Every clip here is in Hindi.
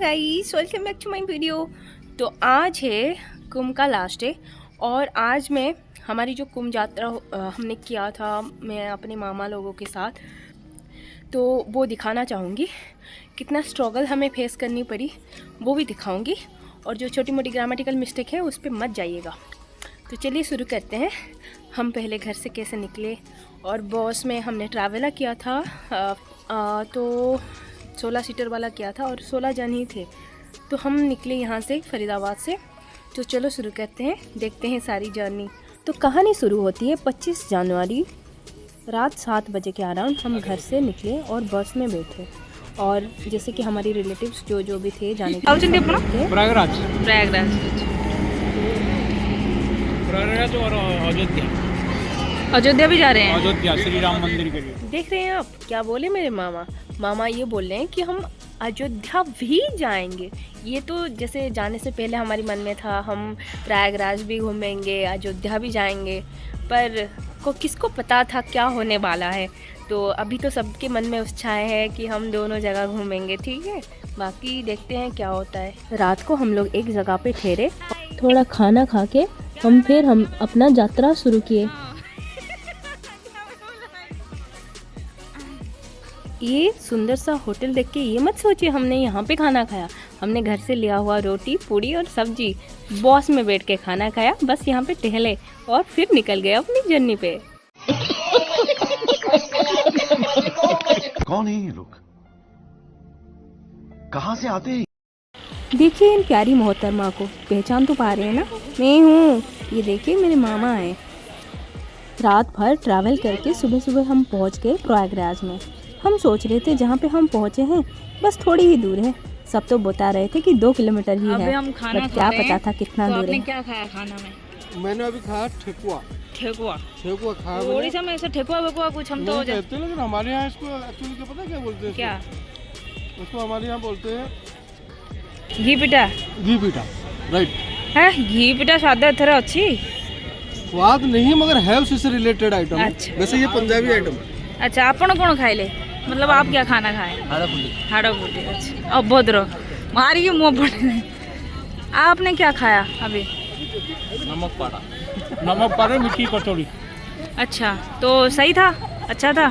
Guys, welcome back to my video. तो आज है कुंभ का लास्ट डे और आज मैं हमारी जो कुंभ यात्रा हमने किया था मैं अपने मामा लोगों के साथ, तो वो दिखाना चाहूँगी। कितना स्ट्रगल हमें फेस करनी पड़ी वो भी दिखाऊँगी, और जो छोटी मोटी ग्रामेटिकल मिस्टेक है उस पर मत जाइएगा। तो चलिए शुरू करते हैं। हम पहले घर से कैसे निकले, और बस में हमने ट्रैवलर किया था तो 16 सीटर वाला किया था और 16 जन ही थे। तो हम निकले यहाँ से फरीदाबाद से। तो चलो शुरू करते हैं, देखते हैं सारी जर्नी। तो कहानी शुरू होती है 25 जनवरी रात 7 बजे के अराउंड। हम घर से निकले और बस में बैठे, और जैसे कि हमारी रिलेटिव्स जो भी थे जाने के प्रयागराज और अयोध्या भी जा रहे हैं। अयोध्या श्री राम मंदिर के लिए। देख रहे हैं आप क्या बोले मेरे मामा ये बोल रहे हैं कि हम अयोध्या भी जाएंगे। ये तो जैसे जाने से पहले हमारे मन में था हम प्रयागराज भी घूमेंगे, अयोध्या भी जाएंगे, पर किसको पता था क्या होने वाला है। तो अभी तो सबके मन में उत्साह है कि हम दोनों जगह घूमेंगे, ठीक है। बाकी देखते हैं क्या होता है। रात को हम लोग एक जगह पे ठहरे, थोड़ा खाना खा के हम अपना यात्रा शुरू किए। ये सुंदर सा होटल देख के ये मत सोचिए हमने यहाँ पे खाना खाया। हमने घर से लिया हुआ रोटी पूड़ी और सब्जी बॉस में बैठ के खाना खाया, बस यहाँ पे टहले और फिर निकल गए अपनी जर्नी पे। कौन है ये लोग, कहाँ से आते हैं? देखिए इन प्यारी मोहतरमा को पहचान तो पा रहे हैं ना, मैं हूँ। ये देखिए मेरे मामा हैं। रात भर ट्रैवल करके सुबह हम पहुँच गए प्रयागराज में। हम सोच रहे थे जहाँ पे हम पहुँचे हैं बस थोड़ी ही दूर है। सब तो बता रहे थे कि 2 किलोमीटर ही है, हम खाना बट क्या पता था कितना तो दूर आपने है। क्या खाया खाना में? मैंने अभी खाया ठेकुआ खाया। उड़ीसा में ऐसा ठेकुआ वेकुआ कुछ हम तो नहीं कहते, लेकिन हमारे यहाँ इसको एक्चुअली क्या पता है क्या बोलते हैं? क्या उसको हमारे यहाँ बोलते हैं घी पिटा राइट है। घी पिटा स्वाद एथरे अच्छी स्वाद नहीं, मगर है उसी से रिलेटेड आइटम। अच्छा। वैसे ये पंजाबी आइटम। अच्छा, आपण कौन खाइले? मतलब आप क्या खाना खाए? हाड़ा फुल्ली। अच्छा, अभद्र मारी के मुँह पड़े। आपने क्या खाया अभी? नमक पारा मिट्टी कचौड़ी। अच्छा, तो सही था, अच्छा था,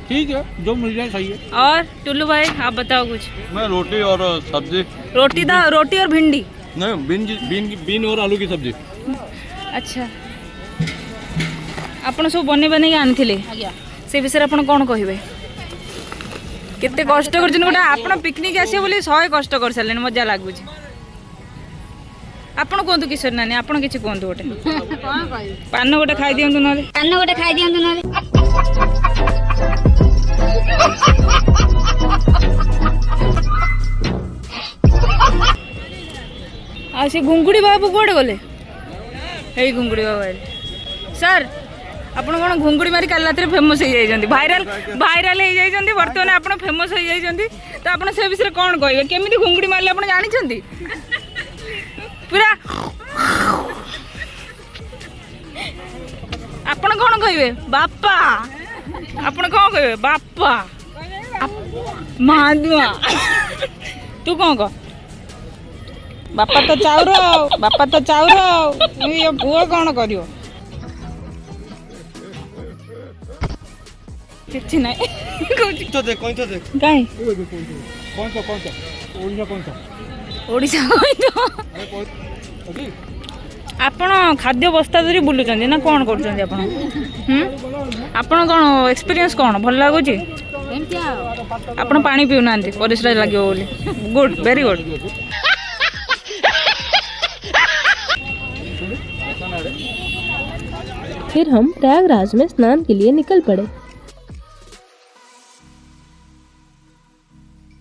ठीक है, जो मिल जाए सही है। और टुल्लू भाई आप बताओ कुछ। मैं रोटी और सब्जी। रोटी और भिंडी? नहीं, बीन और आलू की सब्जी। अच्छा, आपण सब बने आनी से विषय आपण कौन कहे? केते कष्ट कर गोटे आपण पिकनिक आसे बोली 100 कष्ट कर सारे, मजा लगुच। आपण कहतु किशोर नानी, आपण किसी कहतु गोटे पान गोटे खाई दिंतु ना। आ से घुंगुड़ी बाबू कौटे गले? हे घुंगुड़ी बाबू सर, आपण कौन घुंगुड़ी मारी काल रात फेमस हो जाइए, भाइराल हो जाइए, बर्तमान आप फेमस हो जाइए। तो आप से विषय कौन कहे? केमी घुंगुड़ी मारे आप जानते पूरा? आपण कौन कहे? बापा आपण कौन कहे? बापा महादुआ तू कौन कह? बापा तो चाउर ये पुओ कौन करियो? किछि नहीं तो देख कौन देख काई कौन सा ओडिशा आपण खाद्य बस्ता धरी बुलुचंदी ना कौन करचंदी आपण? आपण कौन एक्सपीरियंस कौन भल लागुची? आपण पानी पिउ नांती परिश्रम लागियो बोली। Good, very good. फिर हम प्रयागराज में स्नान के लिए निकल पड़े।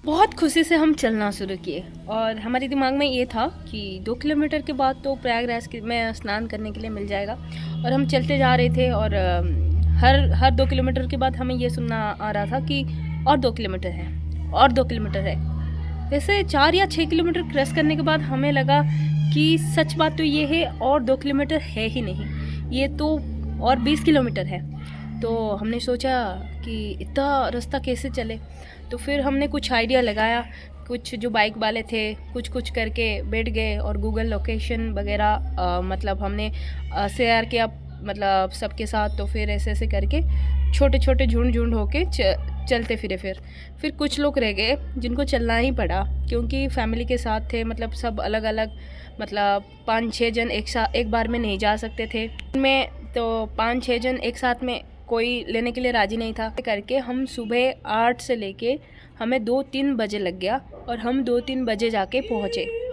बहुत खुशी से हम चलना शुरू किए, और हमारे दिमाग में ये था कि 2 किलोमीटर के बाद तो प्रयागराज में स्नान करने के लिए मिल जाएगा। और हम चलते जा रहे थे, और हर 2 किलोमीटर के बाद हमें ये सुनना आ रहा था कि और 2 किलोमीटर है, और 2 किलोमीटर है। वैसे 4 या 6 किलोमीटर क्रॉस करने के बाद हमें लगा कि सच बात तो ये है, और 2 किलोमीटर है ही नहीं, ये तो और 20 किलोमीटर है। तो हमने सोचा कि इतना रास्ता कैसे चले। तो फिर हमने कुछ आइडिया लगाया कुछ जो बाइक वाले थे कुछ कुछ करके बैठ गए और गूगल लोकेशन वगैरह मतलब हमने शेयर किया मतलब सबके साथ। तो फिर ऐसे ऐसे करके छोटे छोटे झुंड होके चलते फिरे। फिर कुछ लोग रह गए जिनको चलना ही पड़ा क्योंकि फैमिली के साथ थे, मतलब सब अलग अलग, मतलब 5-6 जन एक बार में नहीं जा सकते थे। में तो 5-6 जन एक साथ में कोई लेने के लिए राज़ी नहीं था। करके हम सुबह 8 से लेके हमें 2-3 बजे लग गया और हम 2-3 बजे जाके पहुँचे।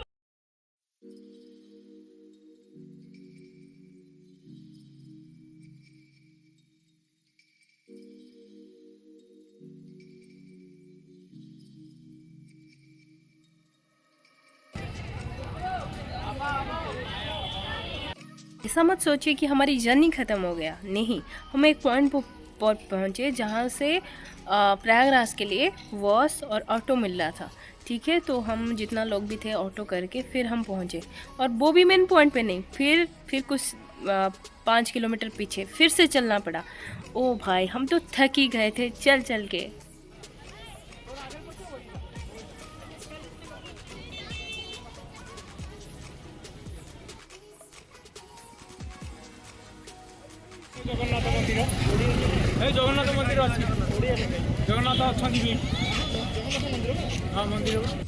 ऐसा मत सोचिए कि हमारी जर्नी ख़त्म हो गया, नहीं। हम एक पॉइंट पर पहुँचे जहाँ से प्रयागराज के लिए बस और ऑटो मिल रहा था, ठीक है। तो हम जितना लोग भी थे ऑटो करके फिर हम पहुँचे, और वो भी मेन पॉइंट पे नहीं, फिर कुछ 5 किलोमीटर पीछे फिर से चलना पड़ा। ओ भाई, हम तो थक ही गए थे चल के। जगन्नाथ मंदिर अच्छी जगन्नाथ अच्छा हाँ मंदिर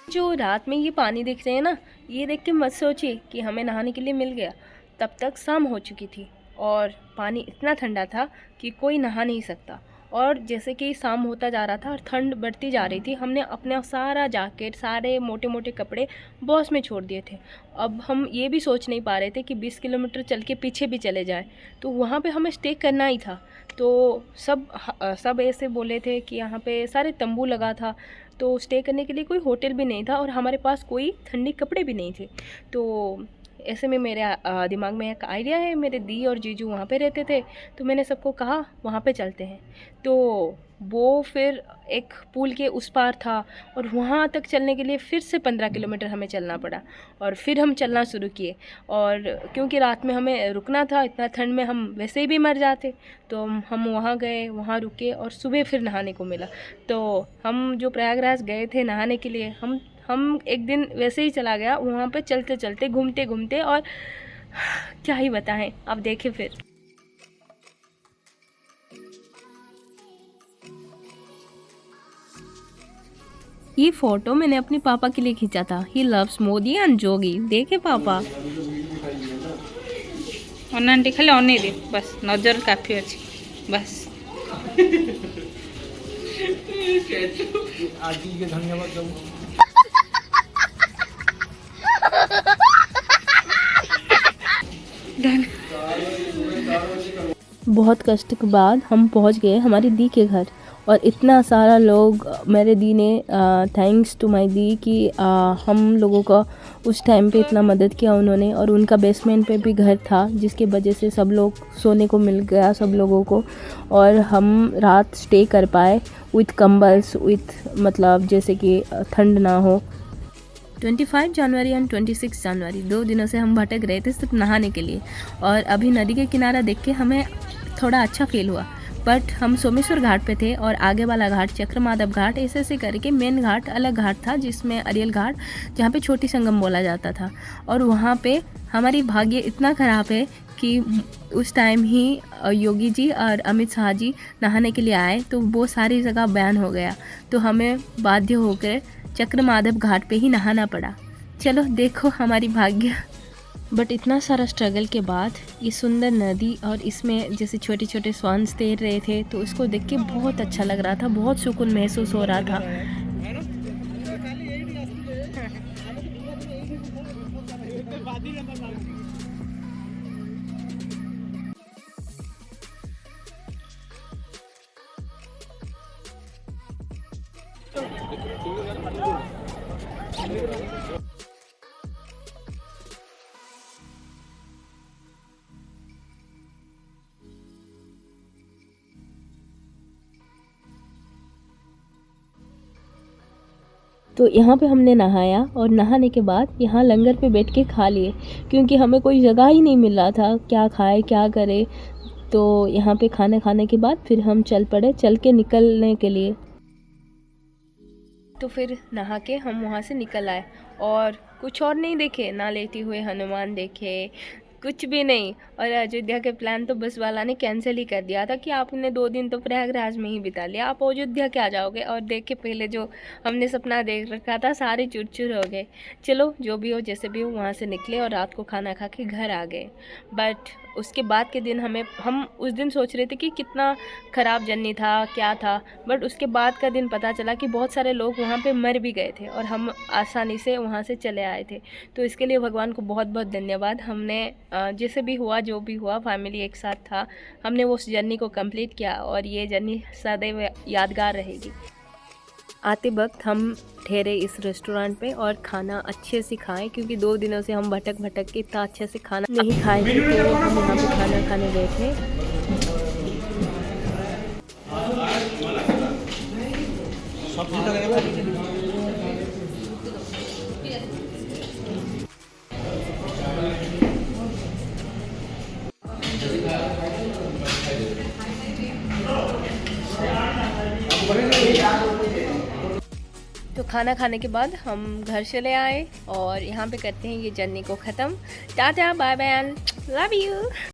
जो रात में ये पानी देख रहे हैं ना, ये देख के मत सोचिए कि हमें नहाने के लिए मिल गया। तब तक शाम हो चुकी थी और पानी इतना ठंडा था कि कोई नहा नहीं सकता। और जैसे कि शाम होता जा रहा था और ठंड बढ़ती जा रही थी, हमने अपना सारा जैकेट, सारे मोटे मोटे कपड़े बस में छोड़ दिए थे। अब हम ये भी सोच नहीं पा रहे थे कि 20 किलोमीटर चल के पीछे भी चले जाए, तो वहाँ पे हमें स्टे करना ही था। तो सब ऐसे बोले थे कि यहाँ पे सारे तंबू लगा था, तो स्टे करने के लिए कोई होटल भी नहीं था और हमारे पास कोई ठंडी कपड़े भी नहीं थे। तो ऐसे में मेरे दिमाग में एक आइडिया है, मेरे दी और जीजू वहाँ पे रहते थे, तो मैंने सबको कहा वहाँ पे चलते हैं। तो वो फिर एक पुल के उस पार था और वहाँ तक चलने के लिए फिर से 15 किलोमीटर हमें चलना पड़ा और फिर हम चलना शुरू किए। और क्योंकि रात में हमें रुकना था, इतना ठंड में हम वैसे ही भी मर जाते, तो हम वहाँ गए, वहाँ रुके और सुबह फिर नहाने को मिला। तो हम जो प्रयागराज गए थे नहाने के लिए, हम एक दिन वैसे ही चला गया वहाँ पे, चलते चलते घूमते घूमते, और क्या ही बताएं, आप देखें फिर। ये फोटो मैंने अपने पापा के लिए खींचा था। ही लव्स मोदी एंड जोगी। देखे पापा, अनांटी खाली अनै दे, बस नजर काफी अच्छी, बस। आंटी के धन्यवाद दो। बहुत कष्ट के बाद हम पहुंच गए हमारी दी के घर, और इतना सारा लोग, मेरे दी ने थैंक्स टू माय दी कि हम लोगों का उस टाइम पे इतना मदद किया उन्होंने। और उनका बेसमेंट पे भी घर था जिसकी वजह से सब लोग सोने को मिल गया सब लोगों को, और हम रात स्टे कर पाए विथ कंबल्स, विथ मतलब जैसे कि ठंड ना हो। 25 जनवरी एंड 26 जनवरी 2 दिनों से हम भटक रहे थे सिर्फ नहाने के लिए, और अभी नदी के किनारा देख के हमें थोड़ा अच्छा फील हुआ। बट हम सोमेश्वर घाट पे थे और आगे वाला घाट चक्रमाधव घाट, ऐसे ऐसे करके मेन घाट अलग घाट था जिसमें अरियल घाट, जहाँ पे छोटी संगम बोला जाता था। और वहाँ पे हमारी भाग्य इतना ख़राब है कि उस टाइम ही योगी जी और अमित शाह जी नहाने के लिए आए, तो वो सारी जगह बैन हो गया, तो हमें बाध्य होकर चक्रमाधव घाट पे ही नहाना पड़ा। चलो देखो हमारी भाग्य। बट इतना सारा स्ट्रगल के बाद ये सुंदर नदी और इसमें जैसे छोटे छोटे स्वान्स तैर रहे थे, तो इसको देख के बहुत अच्छा लग रहा था, बहुत सुकून महसूस हो रहा था। तो यहाँ पे हमने नहाया और नहाने के बाद यहाँ लंगर पे बैठ के खा लिए, क्योंकि हमें कोई जगह ही नहीं मिल रहा था क्या खाए क्या करे। तो यहाँ पे खाना खाने के बाद फिर हम चल के निकलने के लिए। तो फिर नहा के हम वहाँ से निकल आए और कुछ और नहीं देखे, ना लेटे हुए हनुमान देखे, कुछ भी नहीं। और अयोध्या के प्लान तो बस वाला ने कैंसिल ही कर दिया था कि आपने 2 दिन तो प्रयागराज में ही बिता लिया, आप अयोध्या क्या जाओगे। और देख के पहले जो हमने सपना देख रखा था सारे चुर हो गए। चलो जो भी हो जैसे भी हो, वहाँ से निकले और रात को खाना खा के घर आ गए। बट उसके बाद के दिन हम उस दिन सोच रहे थे कि कितना ख़राब जर्नी था क्या था, बट उसके बाद का दिन पता चला कि बहुत सारे लोग वहाँ पे मर भी गए थे और हम आसानी से वहाँ से चले आए थे। तो इसके लिए भगवान को बहुत बहुत धन्यवाद। हमने जैसे भी हुआ जो भी हुआ फैमिली एक साथ था, हमने वो उस जर्नी को कंप्लीट किया और ये जर्नी सदैव यादगार रहेगी। आते वक्त हम ठहरे इस रेस्टोरेंट पे और खाना अच्छे से खाएं, क्योंकि 2 दिनों से हम भटक के इतना अच्छे से खाना नहीं खाए थे। तो हम यहाँ पे खाना खाने गए थे। तो खाना खाने के बाद हम घर चले आए और यहाँ पे करते हैं ये जर्नी को ख़त्म। Tata bye bye, love you.